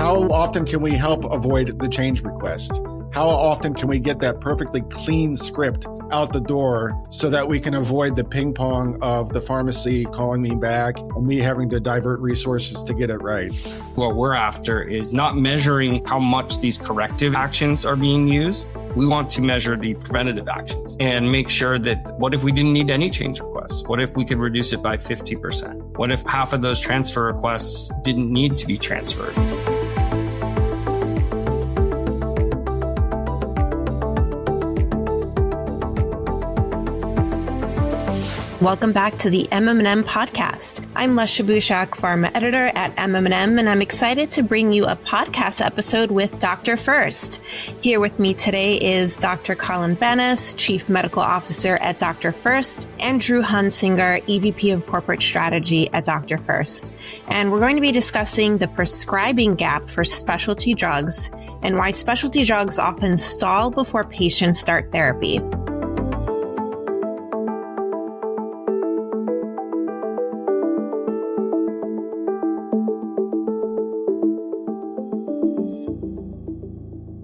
How often can we help avoid the change request? How often can we get that perfectly clean script out the door so that we can avoid the ping pong of the pharmacy calling me back and me having to divert resources to get it right? What we're after is not measuring how much these corrective actions are being used. We want to measure the preventative actions and make sure that what if we didn't need any change requests? What if we could reduce it by 50%? What if half of those transfer requests didn't need to be transferred? Welcome back to the MM+M Podcast. I'm Lesha Bushak, Pharma Editor at MM+M, and I'm excited to bring you a podcast episode with DrFirst. Here with me today is Dr. Colin Banas, Chief Medical Officer at DrFirst, and Drew Hunsinger, EVP of Corporate Strategy at DrFirst. And we're going to be discussing the prescribing gap for specialty drugs and why specialty drugs often stall before patients start therapy.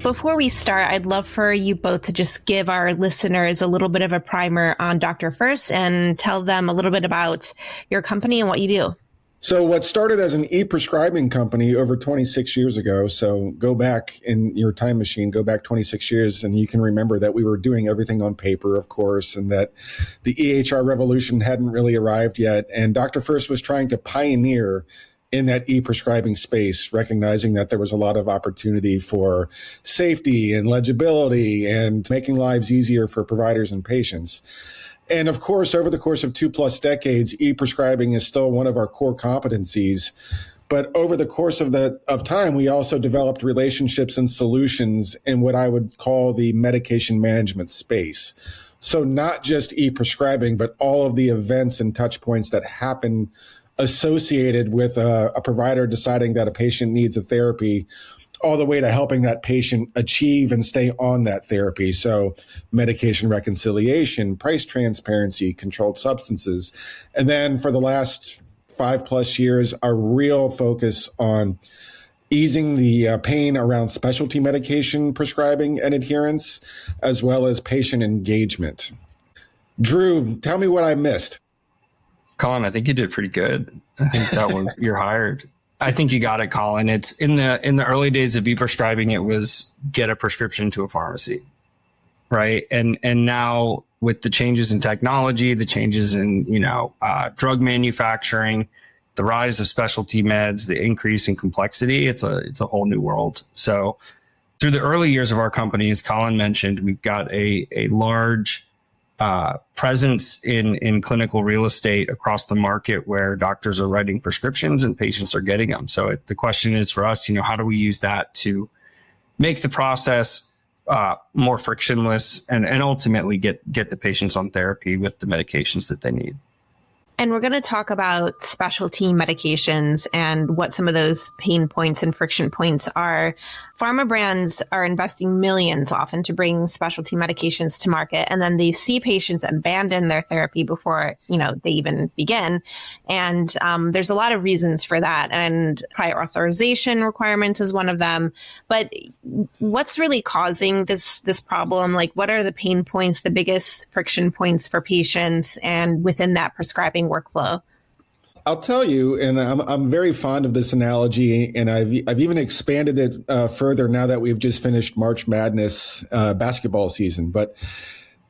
Before we start, I'd love for you both to just give our listeners a little bit of a primer on DrFirst and tell them a little bit about your company and what you do. So what started as an e-prescribing company over 26 years ago, so go back in your time machine, go back 26 years, and you can remember that we were doing everything on paper, of course, and that the EHR revolution hadn't really arrived yet. And DrFirst was trying to pioneer in that e-prescribing space, recognizing that there was a lot of opportunity for safety and legibility and making lives easier for providers and patients. And of course, over the course of 2+ decades, e-prescribing is still one of our core competencies. But over the course of time, we also developed relationships and solutions in what I would call the medication management space. So not just e-prescribing, but all of the events and touch points that happen associated with a provider deciding that a patient needs a therapy, all the way to helping that patient achieve and stay on that therapy. So medication reconciliation, price transparency, controlled substances. And then for the last 5+ years, a real focus on easing the pain around specialty medication prescribing and adherence, as well as patient engagement. Drew, tell me what I missed. Colin, I think you did pretty good. I think that one you're hired. I think you got it, Colin. It's in the early days of e-prescribing, it was get a prescription to a pharmacy, right? And now with the changes in technology, the changes in drug manufacturing, the rise of specialty meds, the increase in complexity, it's a whole new world. So through the early years of our company, as Colin mentioned, we've got a large presence in clinical real estate across the market where doctors are writing prescriptions and patients are getting them. So the question is for us, how do we use that to make the process more frictionless and ultimately get the patients on therapy with the medications that they need? And we're going to talk about specialty medications and what some of those pain points and friction points are. Pharma brands are investing millions often to bring specialty medications to market, and then they see patients abandon their therapy before they even begin. And there's a lot of reasons for that, and prior authorization requirements is one of them. But what's really causing this problem? Like, what are the pain points, the biggest friction points for patients, and within that prescribing workflow? I'll tell you, and I'm very fond of this analogy, and I've even expanded it further now that we've just finished March Madness basketball season. But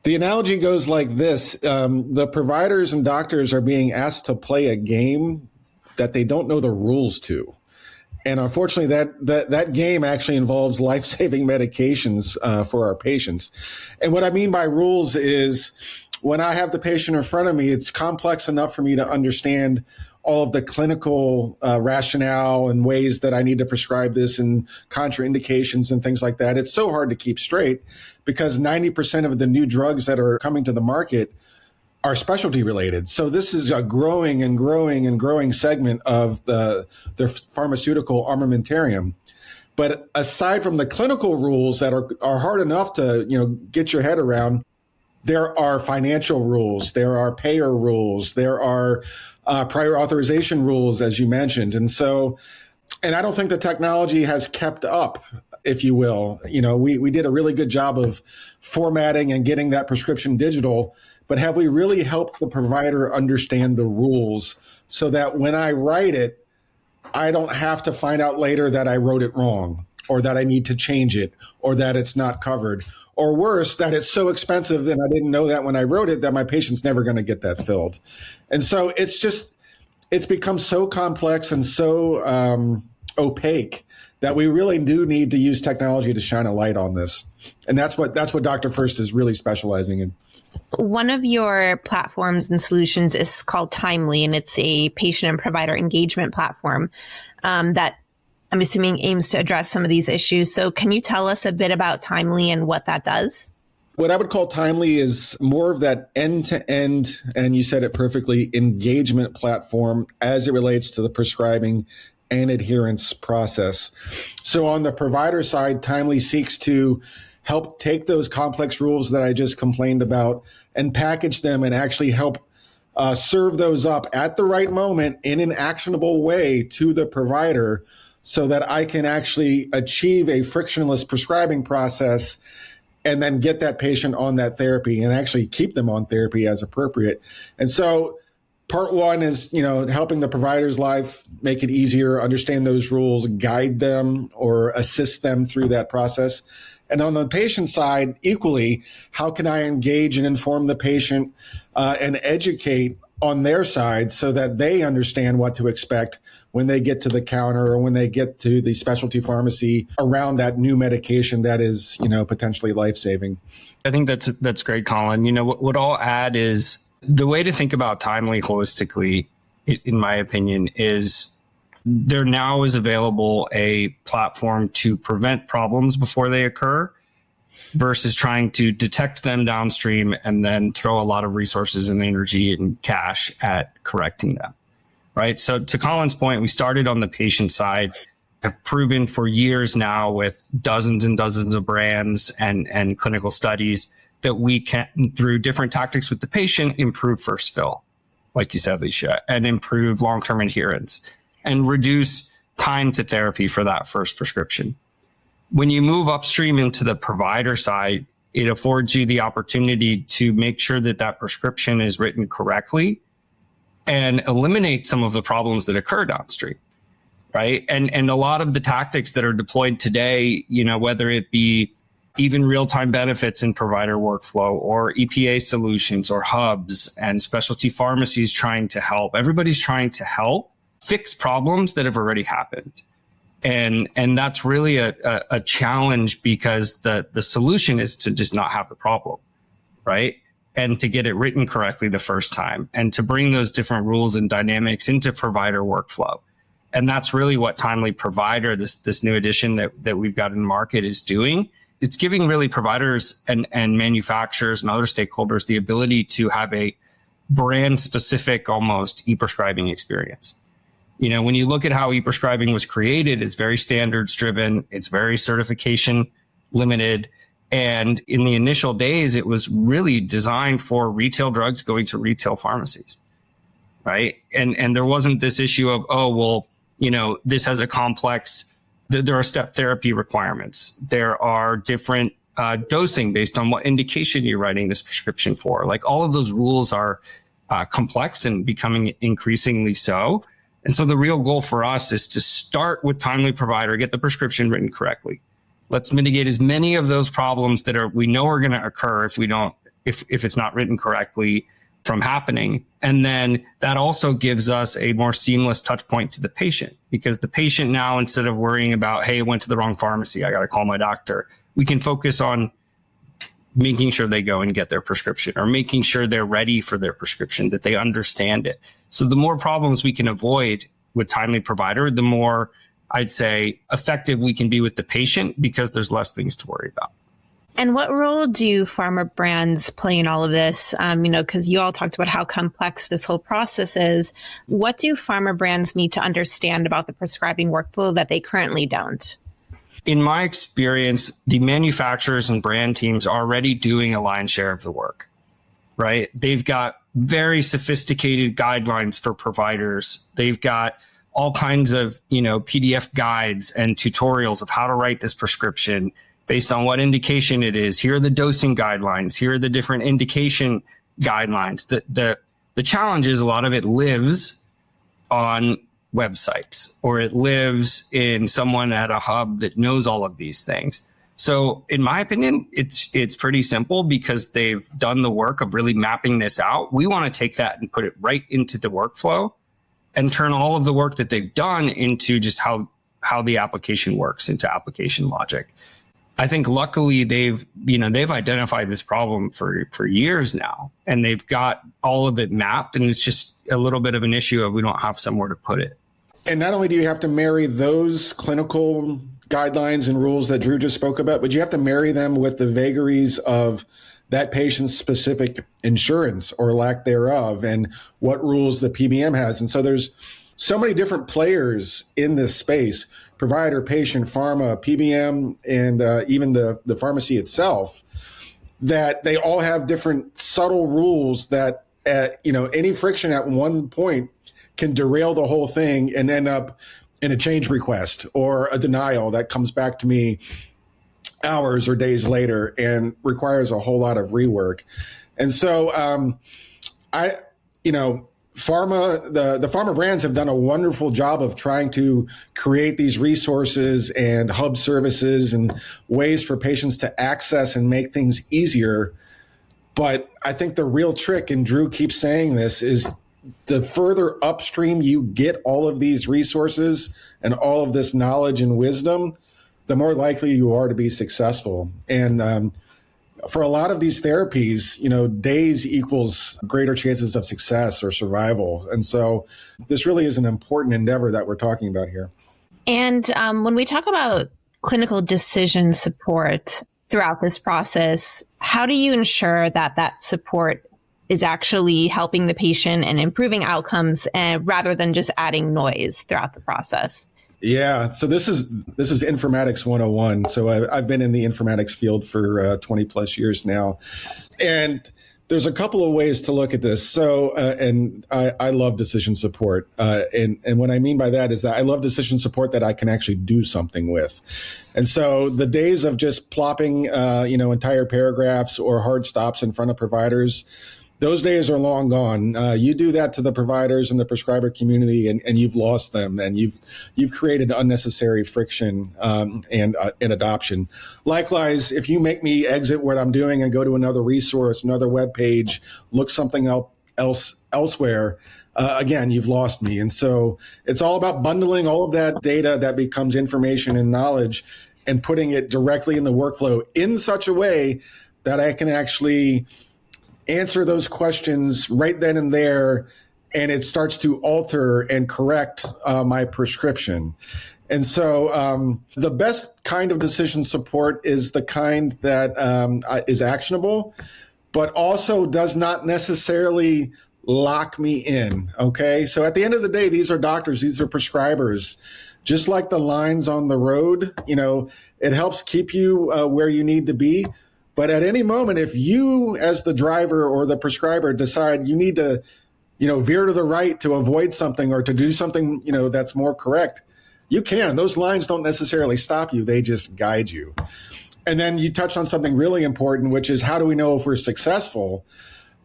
the analogy goes like this. The providers and doctors are being asked to play a game that they don't know the rules to. And unfortunately, that game actually involves life-saving medications for our patients. And what I mean by rules is, when I have the patient in front of me, it's complex enough for me to understand all of the clinical rationale and ways that I need to prescribe this and contraindications and things like that. It's so hard to keep straight because 90% of the new drugs that are coming to the market are specialty related. So this is a growing and growing and growing segment of the pharmaceutical armamentarium. But aside from the clinical rules that are hard enough to get your head around, there are financial rules, there are payer rules, there are prior authorization rules, as you mentioned. And so And I don't think the technology has kept up, if you will. We did a really good job of formatting and getting that prescription digital, but have we really helped the provider understand the rules so that when I write it, I don't have to find out later that I wrote it wrong, or that I need to change it, or that it's not covered, or worse, that it's so expensive and I didn't know that when I wrote it, that my patient's never going to get that filled. And so it's become so complex and so opaque that we really do need to use technology to shine a light on this. And that's what DrFirst is really specializing in. One of your platforms and solutions is called Timely, and it's a patient and provider engagement platform that I'm assuming aims to address some of these issues. So can you tell us a bit about Timely and what that does? What I would call Timely is more of that end-to-end, and you said it perfectly, engagement platform as it relates to the prescribing and adherence process. So on the provider side, Timely seeks to help take those complex rules that I just complained about and package them and actually help serve those up at the right moment in an actionable way to the provider so that I can actually achieve a frictionless prescribing process and then get that patient on that therapy and actually keep them on therapy as appropriate. And so part one is, helping the provider's life, make it easier, understand those rules, guide them or assist them through that process. And on the patient side, equally, how can I engage and inform the patient and educate on their side so that they understand what to expect when they get to the counter or when they get to the specialty pharmacy around that new medication that is, potentially life-saving. I think that's great, Colin. What I'll add is the way to think about Timely holistically, in my opinion, is there now is available a platform to prevent problems before they occur versus trying to detect them downstream and then throw a lot of resources and energy and cash at correcting them, right? So to Colin's point, we started on the patient side, have proven for years now with dozens and dozens of brands and clinical studies that we can, through different tactics with the patient, improve first fill, like you said, Alicia, and improve long-term adherence and reduce time to therapy for that first prescription. When you move upstream into the provider side, it affords you the opportunity to make sure that that prescription is written correctly and eliminate some of the problems that occur downstream, right? And a lot of the tactics that are deployed today, whether it be even real-time benefits in provider workflow or EPA solutions or hubs and specialty pharmacies trying to help, everybody's trying to help fix problems that have already happened. And that's really a challenge because the solution is to just not have the problem, right? And to get it written correctly the first time and to bring those different rules and dynamics into provider workflow. And that's really what Timely Provider, this new edition that we've got in market, is doing. It's giving really providers and manufacturers and other stakeholders the ability to have a brand specific, almost e-prescribing experience. When you look at how e-prescribing was created, it's very standards driven. It's very certification limited. And in the initial days, it was really designed for retail drugs going to retail pharmacies, right? And there wasn't this issue of, this has a complex, there are step therapy requirements. There are different dosing based on what indication you're writing this prescription for. Like all of those rules are complex and becoming increasingly so. And so the real goal for us is to start with Timely Provider, get the prescription written correctly. Let's mitigate as many of those problems that we know are going to occur if it's not written correctly from happening. And then that also gives us a more seamless touch point to the patient, because the patient now, instead of worrying about, hey, I went to the wrong pharmacy, I got to call my doctor, we can focus on making sure they go and get their prescription or making sure they're ready for their prescription, that they understand it. So the more problems we can avoid with Timely Provider, the more, I'd say, effective we can be with the patient because there's less things to worry about. And what role do pharma brands play in all of this? Because you all talked about how complex this whole process is. What do pharma brands need to understand about the prescribing workflow that they currently don't? In my experience, the manufacturers and brand teams are already doing a lion's share of the work, right? They've got very sophisticated guidelines for providers. They've got all kinds of, PDF guides and tutorials of how to write this prescription based on what indication it is. Here are the dosing guidelines. Here are the different indication guidelines. The challenge is a lot of it lives on websites, or it lives in someone at a hub that knows all of these things. So in my opinion, it's pretty simple because they've done the work of really mapping this out. We want to take that and put it right into the workflow and turn all of the work that they've done into just how the application works, into application logic. I think luckily they've identified this problem for years now, and they've got all of it mapped, and it's just a little bit of an issue of we don't have somewhere to put it. And not only do you have to marry those clinical guidelines and rules that Drew just spoke about, but you have to marry them with the vagaries of that patient's specific insurance or lack thereof and what rules the PBM has. And so there's so many different players in this space: provider, patient, pharma, PBM, and even the pharmacy itself, that they all have different subtle rules that, any friction at one point can derail the whole thing and end up in a change request or a denial that comes back to me hours or days later and requires a whole lot of rework. And so Pharma, the Pharma brands have done a wonderful job of trying to create these resources and hub services and ways for patients to access and make things easier. But I think the real trick, and Drew keeps saying this, is the further upstream you get all of these resources and all of this knowledge and wisdom, the more likely you are to be successful. And for a lot of these therapies, days equals greater chances of success or survival. And so this really is an important endeavor that we're talking about here. And when we talk about clinical decision support throughout this process, how do you ensure that support is actually helping the patient and improving outcomes, rather than just adding noise throughout the process? Yeah. So this is informatics 101. So I've been in the informatics field for 20 plus years now. And there's a couple of ways to look at this. So, and I love decision support. And what I mean by that is that I love decision support that I can actually do something with. And so the days of just plopping, entire paragraphs or hard stops in front of providers, those days are long gone. You do that to the providers and the prescriber community, and you've lost them, and you've created unnecessary friction and adoption. Likewise, if you make me exit what I'm doing and go to another resource, another web page, look something elsewhere, again, you've lost me. And so it's all about bundling all of that data that becomes information and knowledge and putting it directly in the workflow in such a way that I can actually answer those questions right then and there, and it starts to alter and correct my prescription. And so the best kind of decision support is the kind that is actionable, but also does not necessarily lock me in. Okay. So at the end of the day, these are doctors, these are prescribers. Just like the lines on the road, it helps keep you where you need to be. But at any moment, if you as the driver or the prescriber decide you need to, veer to the right to avoid something or to do something, that's more correct, you can. Those lines don't necessarily stop you. They just guide you. And then you touched on something really important, which is how do we know if we're successful?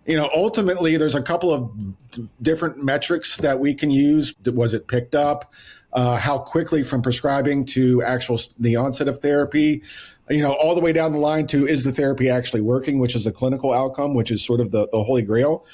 Ultimately, there's a couple of different metrics that we can use. Was it picked up? How quickly from prescribing to the onset of therapy? All the way down the line to, is the therapy actually working, which is a clinical outcome, which is sort of the holy grail.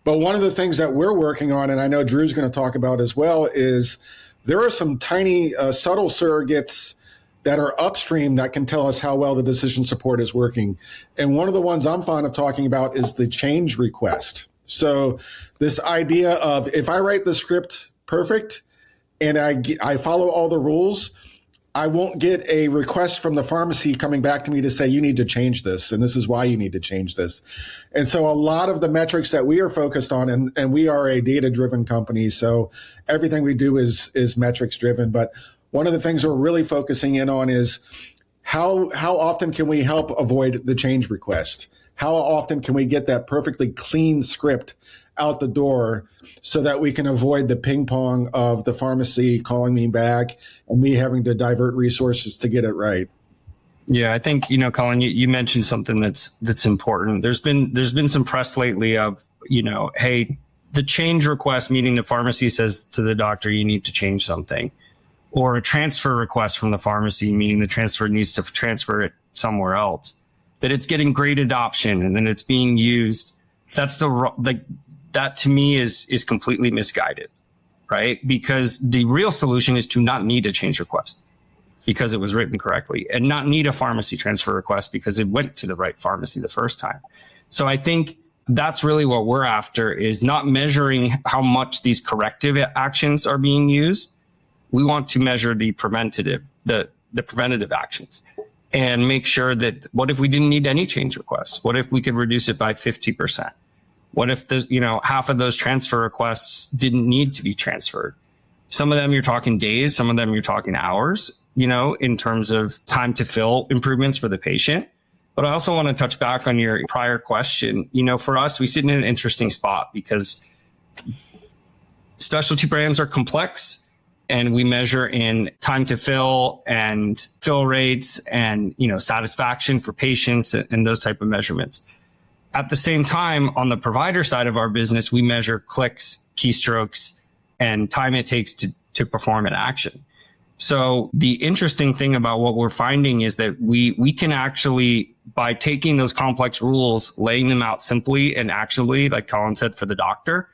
But one of the things that we're working on, and I know Drew's going to talk about as well, is there are some tiny subtle surrogates that are upstream that can tell us how well the decision support is working. And one of the ones I'm fond of talking about is the change request. So this idea of, if I write the script perfect and I follow all the rules, I won't get a request from the pharmacy coming back to me to say, you need to change this, and this is why you need to change this. And so a lot of the metrics that we are focused on, and we are a data-driven company, so everything we do is metrics-driven. But one of the things we're really focusing in on is how often can we help avoid the change request? How often can we get that perfectly clean script out the door so that we can avoid the ping pong of the pharmacy calling me back and me having to divert resources to get it right. Yeah, I think, Colin, you mentioned something that's important. There's been some press lately of, hey, the change request, meaning the pharmacy says to the doctor, you need to change something, or a transfer request from the pharmacy, meaning the transfer needs to transfer it somewhere else, that it's getting great adoption and then it's being used. That to me is completely misguided, right? Because the real solution is to not need a change request because it was written correctly, and not need a pharmacy transfer request because it went to the right pharmacy the first time. So I think that's really what we're after, is not measuring how much these corrective actions are being used. We want to measure the preventative actions and make sure that, what if we didn't need any change requests? What if we could reduce it by 50%? What if half of those transfer requests didn't need to be transferred? Some of them you're talking days, some of them you're talking hours, in terms of time to fill improvements for the patient. But I also want to touch back on your prior question. For us, we sit in an interesting spot because specialty brands are complex, and we measure in time to fill and fill rates and, satisfaction for patients and those type of measurements. At the same time, on the provider side of our business, we measure clicks, keystrokes, and time it takes to perform an action. So the interesting thing about what we're finding is that we can actually, by taking those complex rules, laying them out simply and actually, like Colin said, for the doctor,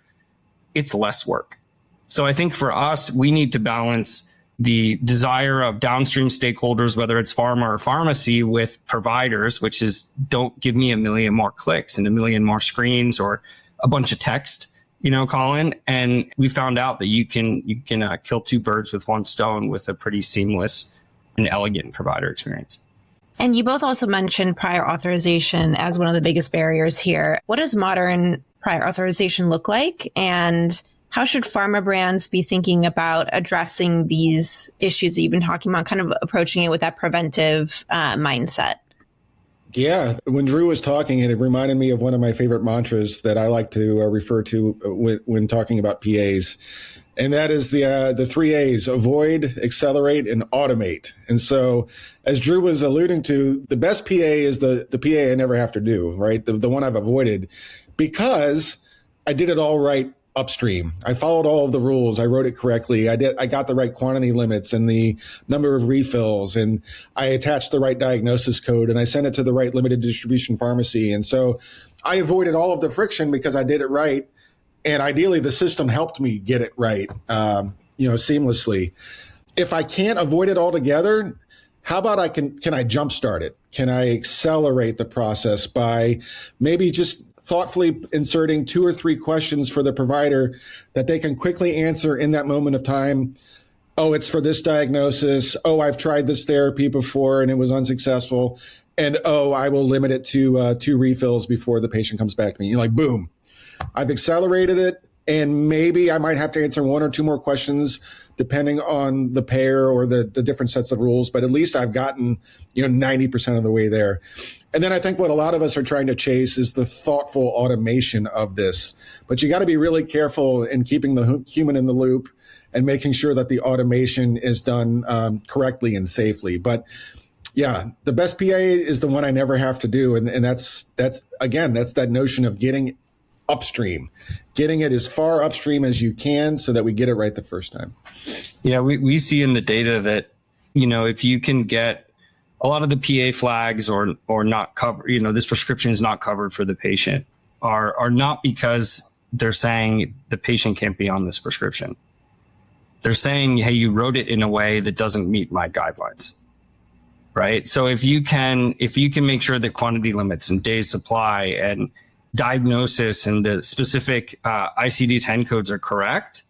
it's less work. So I think for us, we need to balance the desire of downstream stakeholders, whether it's pharma or pharmacy, with providers, which is, don't give me a million more clicks and a million more screens or a bunch of text, Colin. And we found out that you can kill two birds with one stone with a pretty seamless and elegant provider experience. And you both also mentioned prior authorization as one of the biggest barriers here. What does modern prior authorization look like? And how should pharma brands be thinking about addressing these issues that you've been talking about, kind of approaching it with that preventive mindset? Yeah. When Drew was talking, it reminded me of one of my favorite mantras that I like to refer to when talking about PAs. And that is the 3 A's: avoid, accelerate, and automate. And so, as Drew was alluding to, the best PA is the PA I never have to do, right? The one I've avoided, because I did it all right upstream. I followed all of the rules. I wrote it correctly. I got the right quantity limits and the number of refills, and I attached the right diagnosis code, and I sent it to the right limited distribution pharmacy. And so I avoided all of the friction because I did it right. And ideally, the system helped me get it right, seamlessly. If I can't avoid it altogether, how about can I jumpstart it? Can I accelerate the process by maybe just thoughtfully inserting 2 or 3 questions for the provider that they can quickly answer in that moment of time? Oh, it's for this diagnosis. Oh, I've tried this therapy before and it was unsuccessful. And oh, I will limit it to 2 refills before the patient comes back to me. Boom. I've accelerated it, and maybe I might have to answer 1 or 2 more questions depending on the payer or the different sets of rules, but at least I've gotten 90% of the way there. And then I think what a lot of us are trying to chase is the thoughtful automation of this. But you got to be really careful in keeping the human in the loop and making sure that the automation is done correctly and safely. But yeah, the best PA is the one I never have to do, and that's that notion of getting upstream, getting it as far upstream as you can so that we get it right the first time. Yeah, we see in the data that, if you can get a lot of the PA flags or not covered, this prescription is not covered for the patient, are not because they're saying the patient can't be on this prescription. They're saying, hey, you wrote it in a way that doesn't meet my guidelines. Right. So if you can make sure that quantity limits and days supply and diagnosis and the specific ICD-10 codes are correct,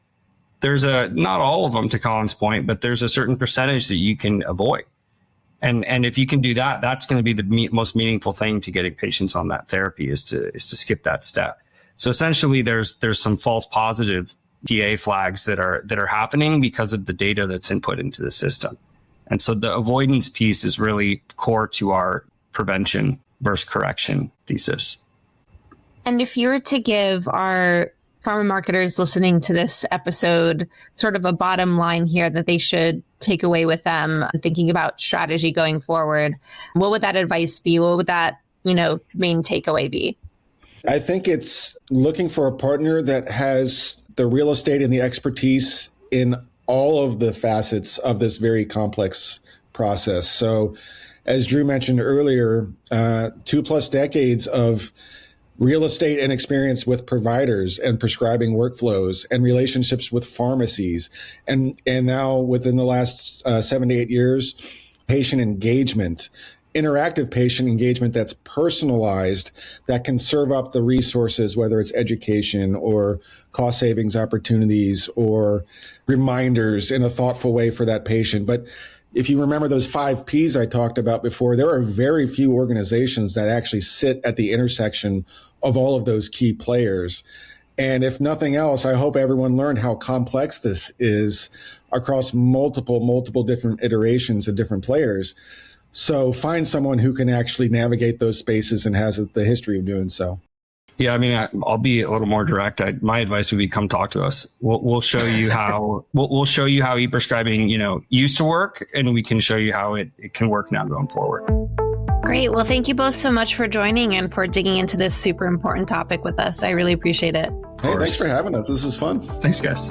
there's not all of them, to Colin's point, but there's a certain percentage that you can avoid. And if you can do that, that's going to be the most meaningful thing to getting patients on that therapy is to skip that step. So essentially there's some false positive PA flags that are happening because of the data that's input into the system. And so the avoidance piece is really core to our prevention versus correction thesis. And if you were to give our pharma marketers listening to this episode, sort of a bottom line here that they should take away with them thinking about strategy going forward, what would that advice be? What would that, main takeaway be? I think it's looking for a partner that has the real estate and the expertise in all of the facets of this very complex process. So as Drew mentioned earlier, 2+ decades of real estate and experience with providers and prescribing workflows and relationships with pharmacies. And now within the last 7 to 8 years, patient engagement, interactive patient engagement that's personalized, that can serve up the resources, whether it's education or cost savings opportunities or reminders in a thoughtful way for that patient. But if you remember those 5 Ps I talked about before, there are very few organizations that actually sit at the intersection of all of those key players. And if nothing else, I hope everyone learned how complex this is across multiple different iterations of different players. So find someone who can actually navigate those spaces and has the history of doing so. Yeah, I mean, I'll be a little more direct. My advice would be come talk to us. We'll show you how we'll show you how e-prescribing, used to work, and we can show you how it can work now going forward. Great. Well, thank you both so much for joining and for digging into this super important topic with us. I really appreciate it. Hey, thanks for having us. This is fun. Thanks, guys.